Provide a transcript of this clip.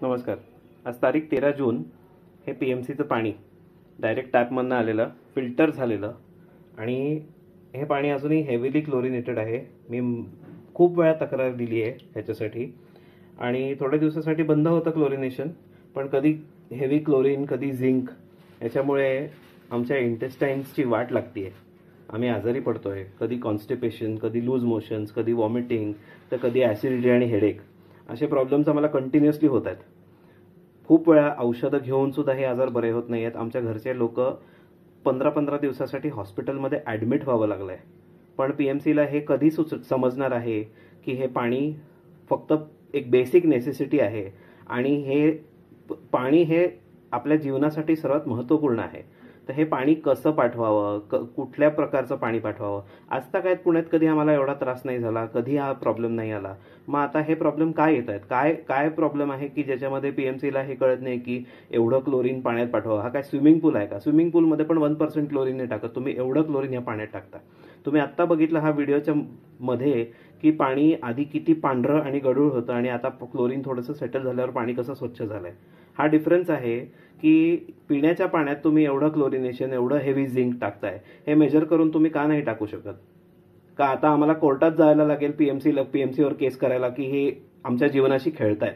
नमस्कार. आज तारीख 13 जून. हे PMCचं पाणी डायरेक्ट टॅपमधनं आलेलं, फिल्टर झालेलं आणि हे पाणी अजूनही हेवीली क्लोरिनेटेड आहे. मी खूप वेळा तक्रार दिली आहे ह्याच्यासाठी आणि थोड्या दिवसासाठी बंद होतं क्लोरिनेशन, पण कधी हेवी क्लोरीन कधी झिंक याच्यामुळे आमच्या इंटेस्टाईन्सची वाट लागते आहे. आम्ही आजारी पडतोय. कधी कॉन्स्टिपेशन, कधी लूज मोशन्स, कधी वॉमिटिंग, तर कधी ॲसिडिटी आणि हेडेक असे प्रॉब्लेम्स आम्हाला कंटिन्युअसली होत आहेत. खूप वेळा औषधं घेऊन सुद्धा हे आजार बरे होत नाही आहेत. आमच्या घरचे लोक 15-15 दिवसासाठी हॉस्पिटलमध्ये ॲडमिट व्हावं लागलं आहे. पण PMCला हे कधी समजणार आहे की हे पाणी फक्त एक बेसिक नेसेसिटी आहे आणि हे पाणी हे आपल्या जीवनासाठी सर्वात महत्त्वपूर्ण आहे. तर हे पाणी कसं पाठवावं, कुठल्या प्रकारचं पाणी पाठवावं, आजतागायत पुण्यात कधी आम्हाला एवढा त्रास नाही झाला, कधी हा प्रॉब्लेम नाही आला. मग आता हे प्रॉब्लेम काय येत आहेत, काय प्रॉब्लेम आहे की ज्याच्यामध्ये PMCला हे कळत नाही की एवढं क्लोरीन पाण्यात पाठवावं. हा काय स्विमिंग पूल आहे का? स्विमिंग पूलमध्ये पण 1% क्लोरीन नाही टाकत, तुम्ही एवढं क्लोरीन या पाण्यात टाकता. तुम्ही आत्ता बघितलं हा व्हिडिओच्या मध्ये की पाणी आधी किती पांढरं आणि गढूळ होतं आणि आता क्लोरीन थोडंसं सेटल झाल्यावर पाणी कसं स्वच्छ झालंय. हा डिफरन्स आहे की पिण्याच्या पाण्यात तुम्ही एवढं क्लोरिनेशन, एवढं हेवी झिंक टाकताय. हे मेजर करून तुम्ही का नाही टाकू शकत? का आता आम्हाला कोर्टात जायला लागेल PMCवर केस करायला की हे आमच्या जीवनाशी खेळतायत?